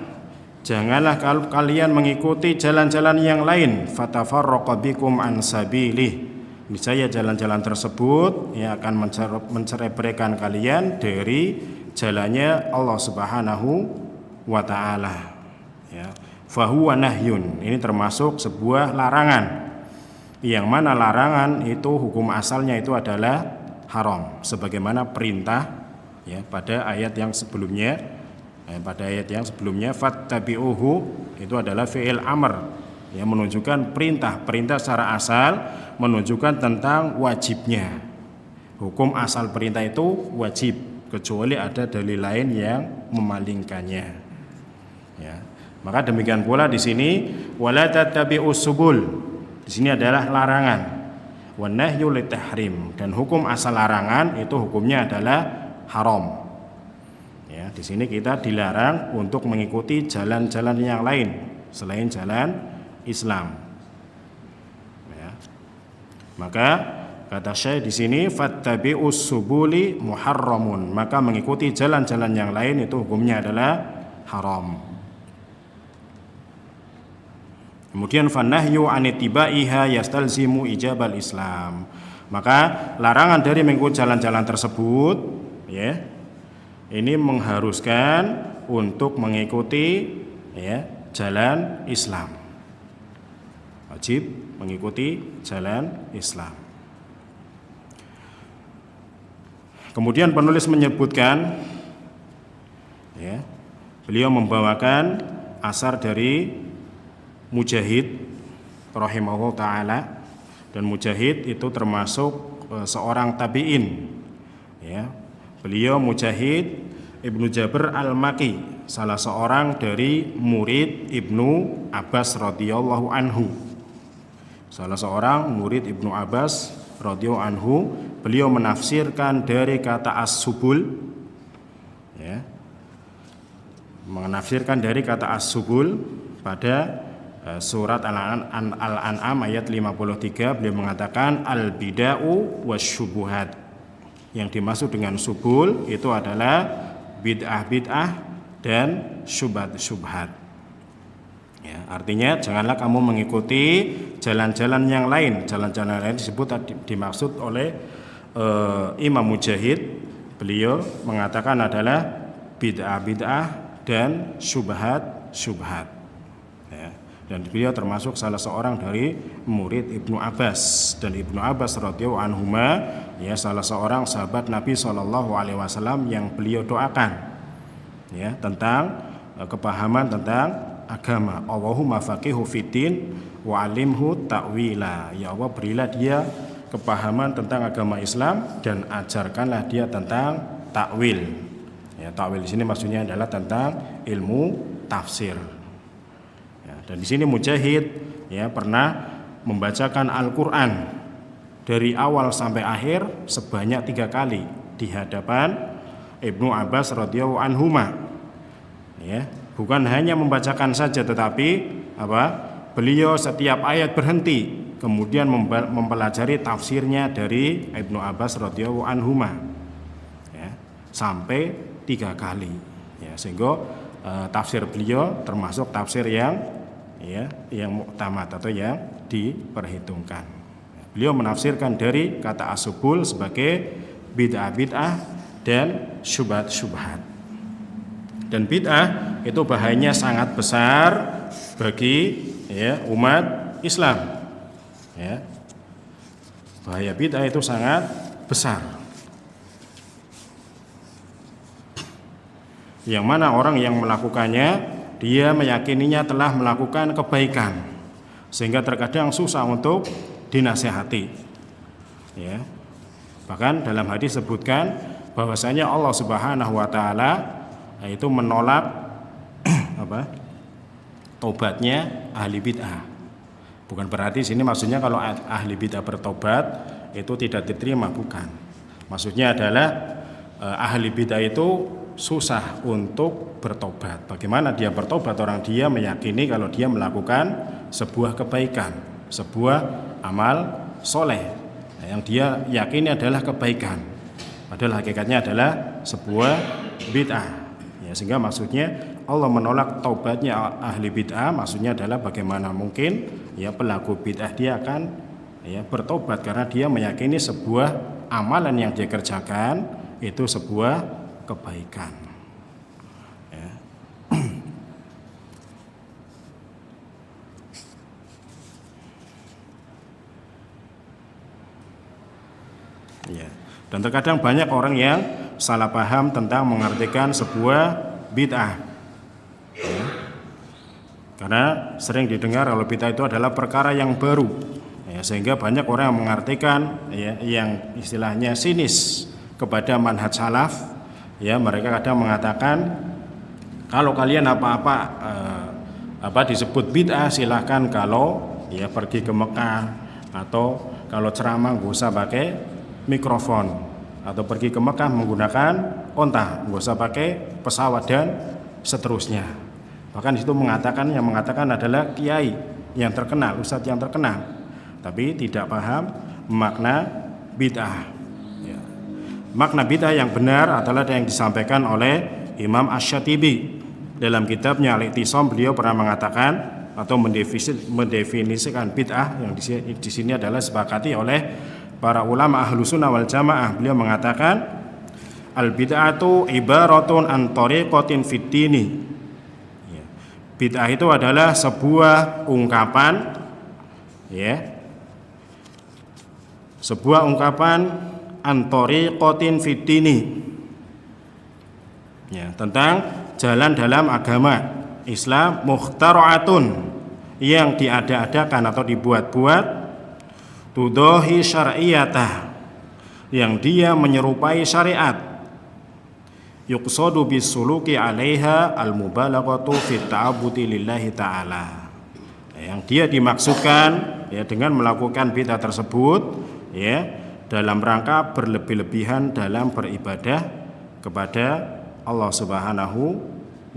janganlah kalian mengikuti jalan-jalan yang lain, fatafarraqa bikum an sabilih, niscaya jalan-jalan tersebut akan mencerai-beraikan kalian dari jalannya Allah Subhanahu wa ta'ala. Fahuwa nahyun, ini termasuk sebuah larangan, yang mana larangan itu hukum asalnya itu adalah haram, sebagaimana perintah pada ayat yang sebelumnya. Pada ayat yang sebelumnya fattabi'uhu itu adalah fi'il amr, menunjukkan perintah secara asal, menunjukkan tentang wajibnya. Hukum asal perintah itu wajib, kecuali ada dalil lain yang memalingkannya. Maka demikian pula di sini wala tattabi'us subul, di sini adalah larangan, wa nahyu litahrim, dan hukum asal larangan itu hukumnya adalah haram. Di sini kita dilarang untuk mengikuti jalan-jalan yang lain selain jalan Islam. Maka kata Syekh di sini fattabi'us subuli muharramun, maka mengikuti jalan-jalan yang lain itu hukumnya adalah haram. Kemudian fanahyu anitibaiha yastalzimu ijabal Islam, maka larangan dari mengikuti jalan-jalan tersebut ya, ini mengharuskan untuk mengikuti ya jalan Islam. Wajib mengikuti jalan Islam. Kemudian penulis menyebutkan ya, beliau membawakan asar dari Mujahid rahimahullah taala, dan Mujahid itu termasuk seorang tabi'in ya. Beliau Mujahid Ibnu Jabir Al-Maki, salah seorang dari murid Ibnu Abbas radhiyallahu anhu. Salah seorang murid Ibnu Abbas radhiyallahu anhu, beliau menafsirkan dari kata as-subul ya. Menafsirkan dari kata as-subul pada surat Al-An'am ayat 53, beliau mengatakan al-bid'u wasyubuhat. Yang dimaksud dengan subul itu adalah bid'ah-bid'ah dan syubhat-syubhat. Ya, artinya janganlah kamu mengikuti jalan-jalan yang lain. Jalan-jalan lain disebut dimaksud oleh Imam Mujahid. Beliau mengatakan adalah bid'ah-bid'ah dan syubhat-syubhat. Ya, dan beliau termasuk salah seorang dari murid Ibnu Abbas, dan Ibnu Abbas radhiyallahu anhuma ya salah seorang sahabat Nabi SAW yang beliau doakan ya tentang kepahaman tentang agama. Allahumma faqihu fiddin wa alimhu ta'wila. Ya Allah, berilah dia kepahaman tentang agama Islam dan ajarkanlah dia tentang takwil. Ya, takwil di sini maksudnya adalah tentang ilmu tafsir. Ya, dan di sini Mujahid ya pernah membacakan Al-Qur'an dari awal sampai akhir sebanyak 3 kali di hadapan Ibnu Abbas radhiyallahu anhuma. Ya, bukan hanya membacakan saja, tetapi beliau setiap ayat berhenti kemudian mempelajari tafsirnya dari Ibnu Abbas radhiyallahu anhuma. Ya, sampai 3 kali. Ya, sehingga tafsir beliau termasuk tafsir yang muktamad atau yang diperhitungkan. Beliau menafsirkan dari kata asubul sebagai bid'ah-bid'ah dan syubhat-syubhat. Dan bid'ah itu bahayanya sangat besar bagi ya, umat Islam. Ya. Bahaya bid'ah itu sangat besar. Yang mana orang yang melakukannya, dia meyakininya telah melakukan kebaikan, sehingga terkadang susah untuk dinasihati. Ya. Bahkan dalam hadis sebutkan bahwasanya Allah Subhanahu wa taala itu menolak tobatnya ahli bid'ah. Bukan berarti sini maksudnya kalau ahli bid'ah bertobat itu tidak diterima, bukan. Maksudnya adalah ahli bid'ah itu susah untuk bertobat. Bagaimana dia bertobat? Orang dia meyakini kalau dia melakukan sebuah kebaikan, sebuah amal soleh yang dia yakini adalah kebaikan, padahal hakikatnya adalah sebuah bid'ah. Ya, sehingga maksudnya Allah menolak taubatnya ahli bid'ah, maksudnya adalah bagaimana mungkin ya pelaku bid'ah dia akan ya bertobat karena dia meyakini sebuah amalan yang dia kerjakan itu sebuah kebaikan. Ya. Ya. Dan terkadang banyak orang yang salah paham tentang mengartikan sebuah bid'ah. Ya. Karena sering didengar kalau bid'ah itu adalah perkara yang baru. Ya, sehingga banyak orang yang mengartikan ya, yang istilahnya sinis kepada manhaj salaf. Ya, mereka kadang mengatakan kalau kalian apa disebut bid'ah silahkan kalau ya pergi ke Mekah, atau kalau ceramah nggak usah pakai mikrofon, atau pergi ke Mekah menggunakan onta, nggak usah pakai pesawat dan seterusnya. Bahkan di situ yang mengatakan adalah kiai yang terkenal, ustadz yang terkenal, tapi tidak paham makna bid'ah. Ya. Makna bid'ah yang benar adalah yang disampaikan oleh Imam Asy-Syatibi dalam kitabnya Al-I'tisam. Beliau pernah mengatakan atau mendefinisikan bid'ah yang di sini adalah disepakati oleh para ulama ahlu sunnah wal jamaah. Beliau mengatakan Al bid'atu ibaratun an tariqatin fid dini. Ya. Bid'ah itu adalah sebuah ungkapan, ya. Sebuah ungkapan an tariqatin fid dini. Ya, tentang jalan dalam agama Islam mukhtara'atun yang diada-adakan atau dibuat-buat, tudohi syar'iyatah yang dia menyerupai syariat, yuqsadu bisuluki 'alaiha al-mubalaghatu fit ta'abbudi lillahi ta'ala, yang dia dimaksudkan ya dengan melakukan bid'ah tersebut ya dalam rangka berlebih-lebihan dalam beribadah kepada Allah Subhanahu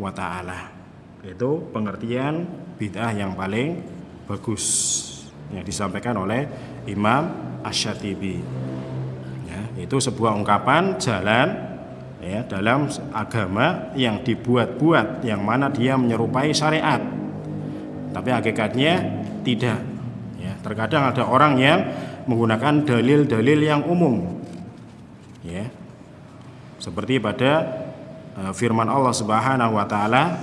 wa taala. Itu pengertian bid'ah yang paling bagus yang disampaikan oleh Imam Asy-Syatibi. Ya, itu sebuah ungkapan jalan ya dalam agama yang dibuat-buat, yang mana dia menyerupai syariat tapi hakikatnya tidak ya. Terkadang ada orang yang menggunakan dalil-dalil yang umum ya, seperti pada firman Allah Subhanahu wa taala,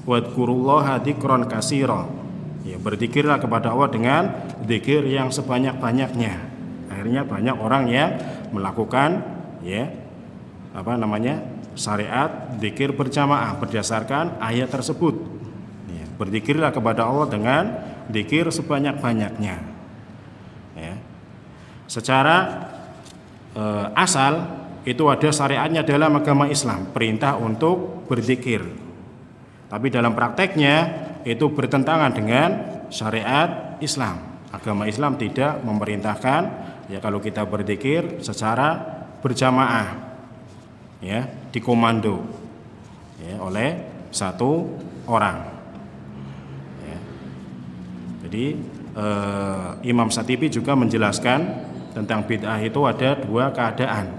wadkurullaha dzikran katsira, ya berzikirlah kepada Allah dengan zikir yang sebanyak-banyaknya. Akhirnya banyak orang yang melakukan ya syariat zikir berjamaah berdasarkan ayat tersebut. Ya, berzikirlah kepada Allah dengan zikir sebanyak-banyaknya. Ya. Secara asal itu ada syariatnya dalam agama Islam, perintah untuk berzikir. Tapi dalam prakteknya itu bertentangan dengan syariat Islam. Agama Islam tidak memerintahkan ya kalau kita berzikir secara berjamaah. Ya, dikomando ya, oleh satu orang. Ya. Jadi Imam Syatibi juga menjelaskan tentang bid'ah itu ada dua keadaan.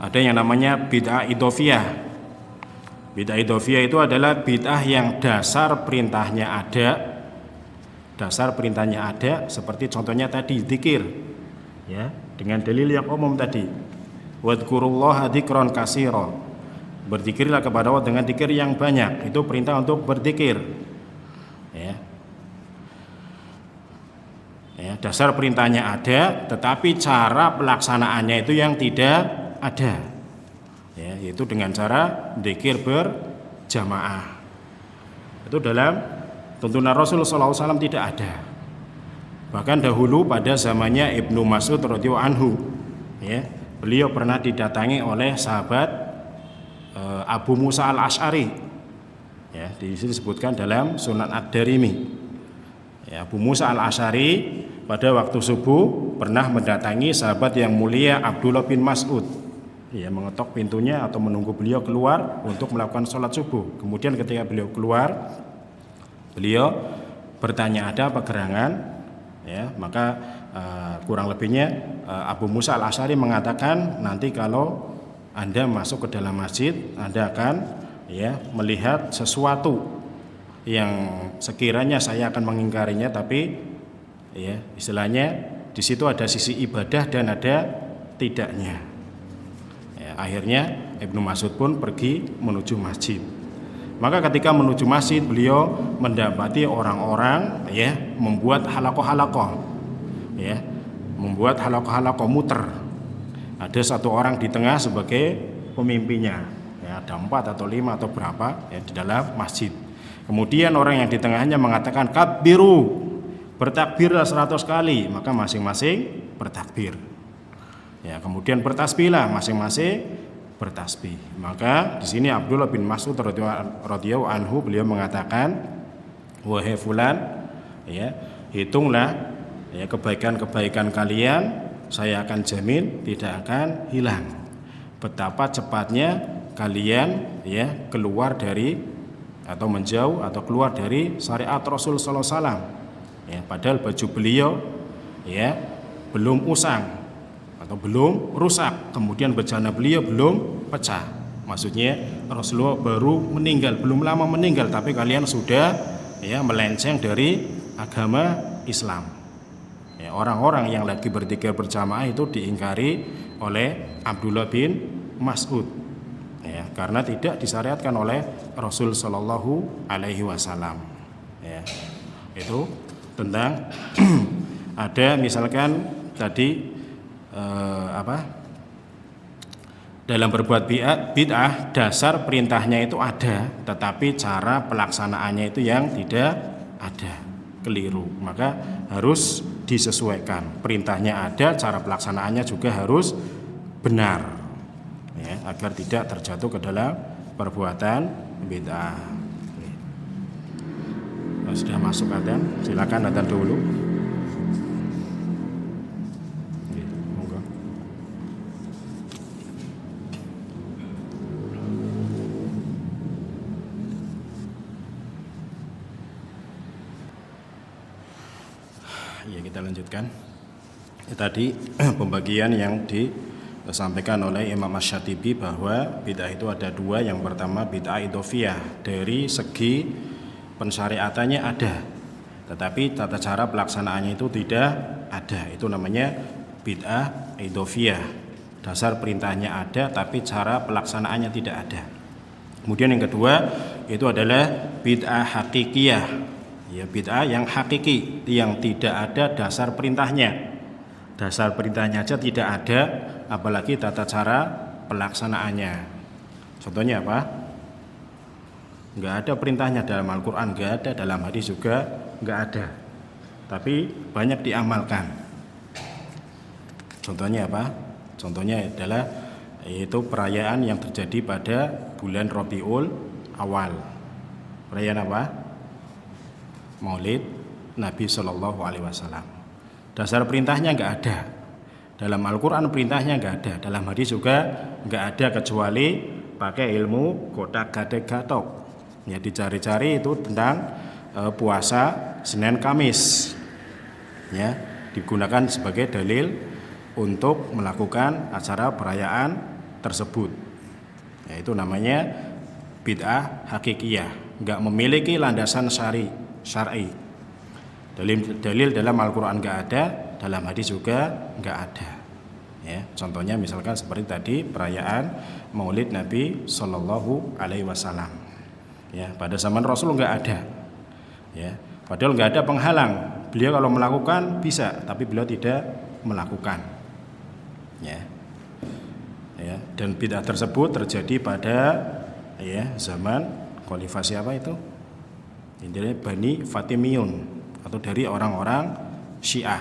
Ada yang namanya bid'ah idhofiyah. Bid'ah idhofiyah itu adalah bid'ah yang dasar perintahnya ada. Dasar perintahnya ada seperti contohnya tadi zikir. Ya, dengan dalil yang umum tadi. Wadkurullaha dzikran katsira. Berzikirlah kepada Allah dengan zikir yang banyak. Itu perintah untuk berzikir. Ya. Ya, dasar perintahnya ada, tetapi cara pelaksanaannya itu yang tidak ada. Ya, yaitu dengan cara zikir berjamaah. Itu dalam tuntunan Rasul sallallahu alaihi wasallam tidak ada. Bahkan dahulu pada zamannya Ibnu Mas'ud radhiyallahu anhu, ya, beliau pernah didatangi oleh sahabat Abu Musa al-Asy'ari. Ya, di sini disebutkan dalam Sunan Ad-Darimi. Ya, Abu Musa al-Asy'ari pada waktu subuh pernah mendatangi sahabat yang mulia Abdullah bin Mas'ud. Ya, mengetok pintunya atau menunggu beliau keluar untuk melakukan sholat subuh. Kemudian ketika beliau keluar, beliau bertanya ada apa gerangan. Ya, maka kurang lebihnya Abu Musa al-Asy'ari mengatakan nanti kalau Anda masuk ke dalam masjid, Anda akan ya melihat sesuatu yang sekiranya saya akan mengingkarinya, tapi ya istilahnya di situ ada sisi ibadah dan ada tidaknya. Ya, akhirnya Ibnu Mas'ud pun pergi menuju masjid. Maka ketika menuju masjid beliau mendapati orang-orang ya membuat halaqah-halaqah, ya membuat halaqah-halaqah muter. Ada satu orang di tengah sebagai pemimpinnya. Ya, ada 4 atau 5 atau berapa ya di dalam masjid. Kemudian orang yang di tengahnya mengatakan kabbiru, bertakbirlah 100 kali, maka masing-masing bertakbir. Ya, kemudian bertasbihlah masing-masing bertasbih. Maka di sini Abdullah bin Mas'ud radhiyallahu anhu beliau mengatakan, wahai fulan, ya, hitunglah ya kebaikan-kebaikan kalian, saya akan jamin tidak akan hilang. Betapa cepatnya kalian ya keluar dari atau menjauh atau keluar dari syariat Rasul sallallahu alaihi wasallam. Ya, padahal baju beliau ya belum usang atau belum rusak, kemudian bejana beliau belum pecah. Maksudnya Rasulullah baru meninggal, belum lama meninggal, tapi kalian sudah ya melenceng dari agama Islam. Ya, orang-orang yang lagi berzikir berjamaah itu diingkari oleh Abdullah bin Mas'ud. Ya, karena tidak disyariatkan oleh Rasul Shallallahu Alaihi Wasallam. Ya, itu tentang ada misalkan tadi dalam berbuat bid'ah dasar perintahnya itu ada, tetapi cara pelaksanaannya itu yang tidak ada, keliru. Maka harus disesuaikan. Perintahnya ada, cara pelaksanaannya juga harus benar, ya, agar tidak terjatuh ke dalam perbuatan bid'ah. Sudah masuk adzan, silakan adzan dulu. Ya, kita lanjutkan. Tadi pembagian yang disampaikan oleh Imam Asy-Syatibi bahwa bid'ah itu ada dua. Yang pertama bid'ah idhofiyah, dari segi pensyariatannya ada, tetapi tata cara pelaksanaannya itu tidak ada. Itu namanya bid'ah idhofiyah. Dasar perintahnya ada, tapi cara pelaksanaannya tidak ada. Kemudian yang kedua itu adalah bid'ah hakikiyah. Ya, bid'ah yang hakiki, yang tidak ada dasar perintahnya. Dasar perintahnya aja tidak ada, apalagi tata cara pelaksanaannya. Contohnya apa? Enggak ada perintahnya dalam Al-Quran, enggak ada, dalam hadis juga enggak ada, tapi banyak diamalkan. Contohnya apa? Contohnya adalah yaitu perayaan yang terjadi pada bulan Rabiul Awal. Perayaan apa? Maulid Nabi Shallallahu Alaihi Wasallam. Dasar perintahnya enggak ada. Dalam Al-Quran perintahnya enggak ada. Dalam hadis juga enggak ada, kecuali pakai ilmu kotak gadek gatok. Ya, dicari-cari itu tentang puasa Senin Kamis. Ya, digunakan sebagai dalil untuk melakukan acara perayaan tersebut. Ya, itu namanya bid'ah hakikiyah. Enggak memiliki landasan syar'i. Dalil dalam Al-Quran enggak ada, dalam hadis juga enggak ada. Ya, contohnya misalkan seperti tadi perayaan Maulid Nabi Shallallahu Alaihi Wasallam. Ya, pada zaman Rasul enggak ada. Ya, padahal enggak ada penghalang. Beliau kalau melakukan bisa, tapi beliau tidak melakukan. Ya. Ya, dan bid'ah tersebut terjadi pada zaman khalifah siapa itu? Intinya Bani Fatimiyun, atau dari orang-orang Syiah,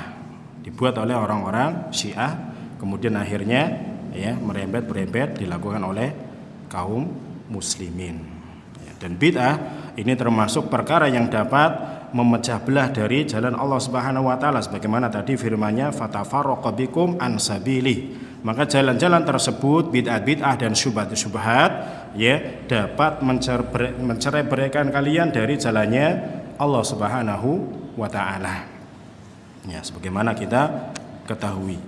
dibuat oleh orang-orang Syiah, kemudian akhirnya merembet dilakukan oleh kaum muslimin. Dan bid'ah ini termasuk perkara yang dapat memecah belah dari jalan Allah Subhanahu wa taala, sebagaimana tadi firman-Nya fatafarraqa bikum an sabili. Maka jalan-jalan tersebut, bid'ah dan syubhat dapat mencerai-beraikan kalian dari jalannya Allah Subhanahu wa taala. Ya, sebagaimana kita ketahui,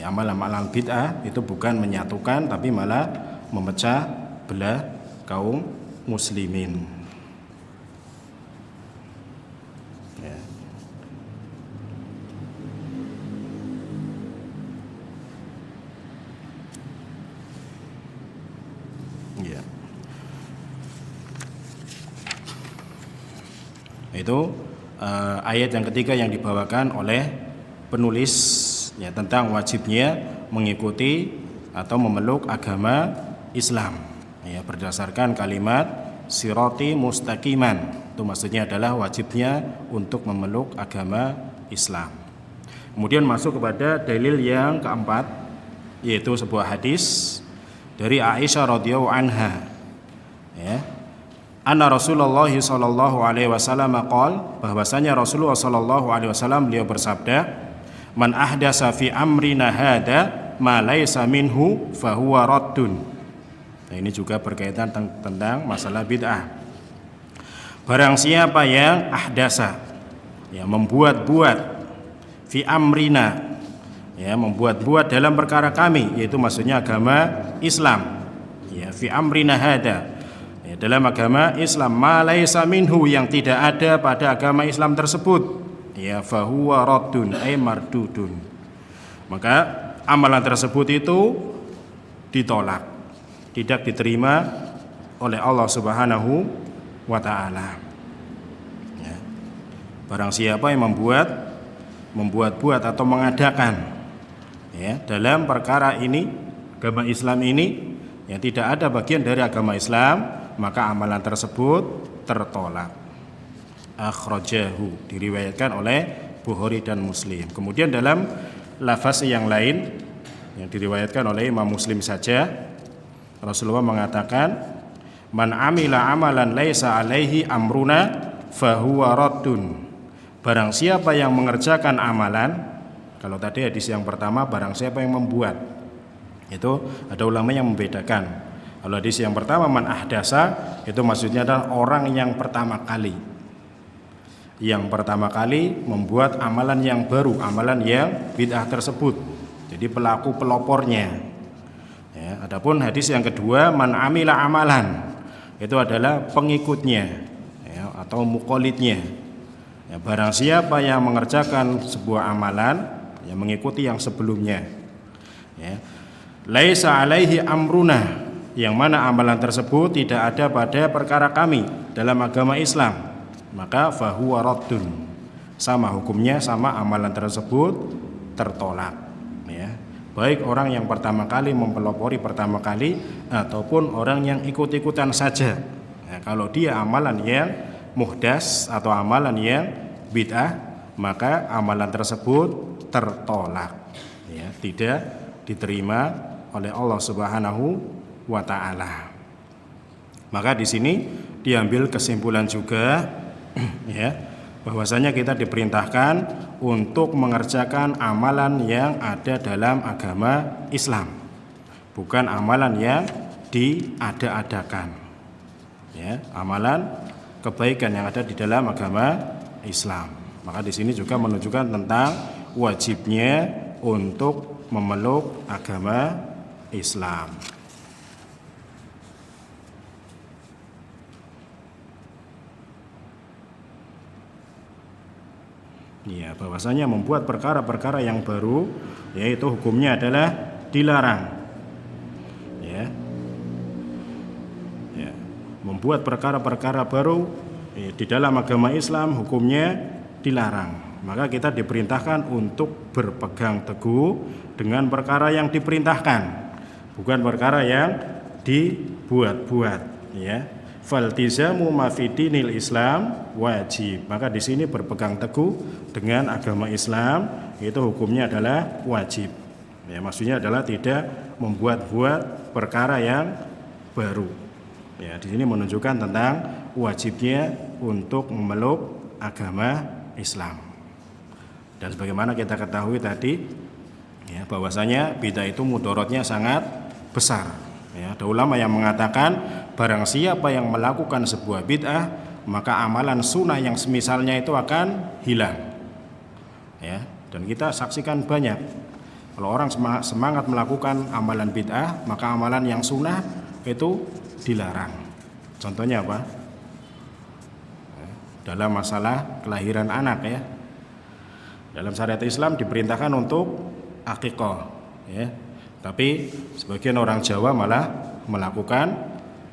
amalan-amalan bid'ah itu bukan menyatukan, tapi malah memecah belah kaum muslimin. Itu ayat yang ketiga yang dibawakan oleh penulis, ya, tentang wajibnya mengikuti atau memeluk agama Islam, ya, berdasarkan kalimat sirati mustaqiman. Itu maksudnya adalah wajibnya untuk memeluk agama Islam. Kemudian masuk kepada dalil yang keempat, yaitu sebuah hadis dari Aisyah radhiyallahu anha, ya, anna Rasulullah sallallahu alaihi wasallam qaal, bahwasanya Rasulullah sallallahu alaihi wasallam beliau bersabda, man ahdasa fi amrina hada ma laisa minhu fahuwa raddun. Nah, ini juga berkaitan tentang masalah bid'ah. Barang siapa yang ahdasa, ya, membuat-buat, fi amrina, ya, membuat-buat dalam perkara kami, yaitu maksudnya agama Islam, ya, fi amrina hada, dalam agama Islam, ma laisa minhu, yang tidak ada pada agama Islam tersebut, ya, fahuwa raddun ay mardudun. Maka amalan tersebut itu ditolak, tidak diterima oleh Allah Subhanahu wa taala. Ya. Barang siapa yang membuat-buat atau mengadakan ya dalam perkara ini, agama Islam ini yang tidak ada bagian dari agama Islam, maka amalan tersebut tertolak. Akhrajahu, diriwayatkan oleh Bukhari dan Muslim. Kemudian dalam lafaz yang lain yang diriwayatkan oleh Imam Muslim saja, Rasulullah mengatakan, man amila amalan laisa alaihi amruna fahuwa raddun. Barang siapa yang mengerjakan amalan, kalau tadi hadis yang pertama barang siapa yang membuat, itu ada ulama yang membedakan. Kalau hadis yang pertama man ahdasa, itu maksudnya adalah orang yang pertama kali, membuat amalan yang baru, amalan yang bid'ah tersebut, jadi pelaku pelopornya ya. Adapun hadis yang kedua man amila amalan, itu adalah pengikutnya ya, atau muqallidnya ya. Barang siapa yang mengerjakan sebuah amalan yang mengikuti yang sebelumnya ya, laisa alaihi amruna, yang mana amalan tersebut tidak ada pada perkara kami dalam agama Islam, maka fahuwa raddun, sama hukumnya, sama amalan tersebut tertolak ya. Baik orang yang pertama kali mempelopori pertama kali ataupun orang yang ikut-ikutan saja ya, kalau dia amalan yang muhdas atau amalan yang bid'ah, maka amalan tersebut tertolak ya, tidak diterima oleh Allah Subhanahu wa taala. Maka di sini diambil kesimpulan juga ya, bahwasanya kita diperintahkan untuk mengerjakan amalan yang ada dalam agama Islam, bukan amalan yang diada-adakan ya, amalan kebaikan yang ada di dalam agama Islam. Maka di sini juga menunjukkan tentang wajibnya untuk memeluk agama Islam. Ya, bahwasanya membuat perkara-perkara yang baru, yaitu hukumnya adalah dilarang. Ya. Ya. Membuat perkara-perkara baru di dalam agama Islam hukumnya dilarang. Maka kita diperintahkan untuk berpegang teguh dengan perkara yang diperintahkan, bukan perkara yang dibuat-buat. Ya. Faltizamu ma fi dinil Islam wajib. Maka di sini berpegang teguh dengan agama Islam itu hukumnya adalah wajib. Ya, maksudnya adalah tidak membuat-buat perkara yang baru. Ya, di sini menunjukkan tentang wajibnya untuk memeluk agama Islam. Dan sebagaimana kita ketahui tadi, ya, bahwasanya bid'ah itu mudaratnya sangat besar. Ya, ada ulama yang mengatakan barang siapa yang melakukan sebuah bid'ah, maka amalan sunnah yang semisalnya itu akan hilang. Ya, dan kita saksikan banyak kalau orang semangat melakukan amalan bid'ah, maka amalan yang sunnah itu dilarang. Contohnya apa? Dalam masalah kelahiran anak ya. Dalam syariat Islam diperintahkan untuk akikah ya. Tapi sebagian orang Jawa malah melakukan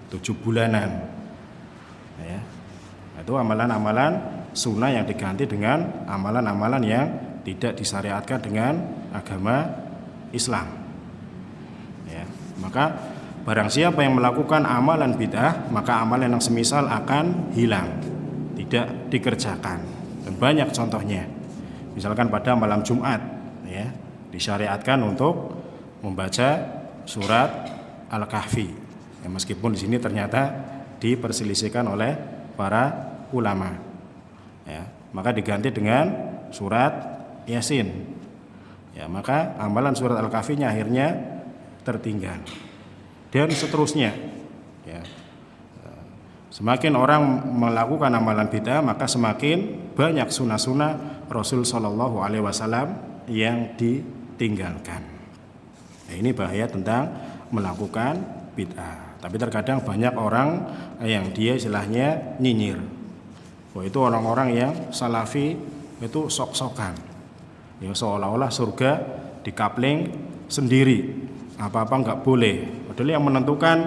7 bulanan ya. Itu amalan-amalan sunnah yang diganti dengan amalan-amalan yang tidak disyariatkan dengan agama Islam ya. Maka barang siapa yang melakukan amalan bid'ah, maka amalan yang semisal akan hilang, tidak dikerjakan. Dan banyak contohnya. Misalkan pada malam Jumat ya, disyariatkan untuk membaca surat Al-Kahfi. Ya, meskipun di sini ternyata diperselisihkan oleh para ulama. Ya, maka diganti dengan surat Yasin. Ya, maka amalan surat Al-Kahfinya akhirnya tertinggal. Dan seterusnya. Ya. Semakin orang melakukan amalan bid'ah, maka semakin banyak sunnah-sunnah Rasul Shallallahu Alaihi Wasallam yang ditinggalkan. Nah, ini bahaya tentang melakukan bid'ah. Tapi terkadang banyak orang yang dia istilahnya nyinyir. Oh, itu orang-orang yang salafi itu sok-sokan. Ya, seolah-olah surga dikapling sendiri. Apa-apa nggak boleh. Padahal yang menentukan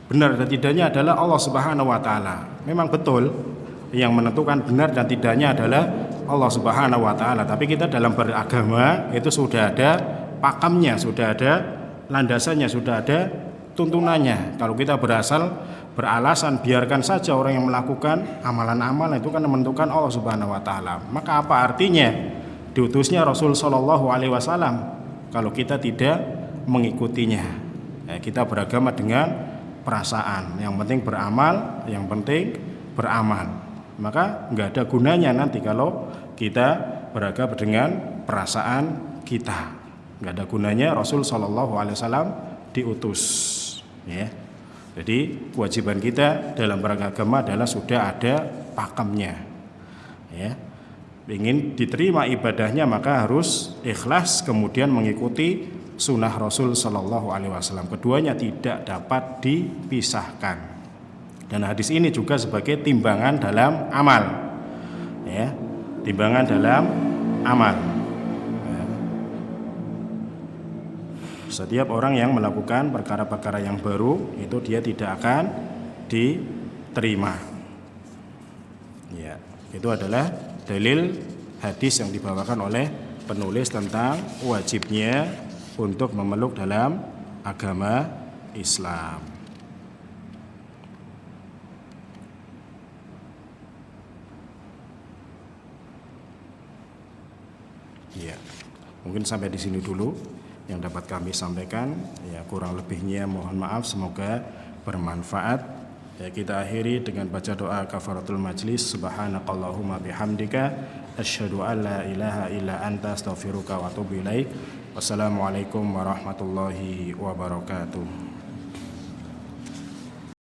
benar dan tidaknya adalah Allah Subhanahu wa taala. Memang betul yang menentukan benar dan tidaknya adalah Allah Subhanahu wa taala, tapi kita dalam beragama itu sudah ada pakamnya, sudah ada landasannya, sudah ada tuntunannya. Kalau kita beralasan biarkan saja orang yang melakukan amalan-amalan itu kan menentukan Allah Subhanahu wa taala. Maka apa artinya diutusnya Rasul sallallahu alaihi wasallam kalau kita tidak mengikutinya? Ya, kita beragama dengan perasaan. Yang penting beramal, yang penting beramal. Maka enggak ada gunanya nanti kalau kita beragama dengan perasaan kita. Enggak ada gunanya Rasul sallallahu alaihi wasallam diutus, ya. Jadi kewajiban kita dalam beragama adalah sudah ada pakemnya, ya. Ingin diterima ibadahnya maka harus ikhlas, kemudian mengikuti sunnah Rasul sallallahu alaihi wasallam. Keduanya tidak dapat dipisahkan. Dan hadis ini juga sebagai timbangan dalam amal, ya, timbangan dalam amal. Ya. Setiap orang yang melakukan perkara-perkara yang baru itu dia tidak akan diterima. Ya, itu adalah dalil hadis yang dibawakan oleh penulis tentang wajibnya untuk memeluk dalam agama Islam. Ya, mungkin sampai di sini dulu yang dapat kami sampaikan. Ya, kurang lebihnya mohon maaf, semoga bermanfaat. Ya, kita akhiri dengan baca doa kafaratul majlis. Subhanakallahumma bihamdika asyhadu an la ilaha illa anta astaghfiruka wa atubu ilaik. Wassalamualaikum warahmatullahi wabarakatuh.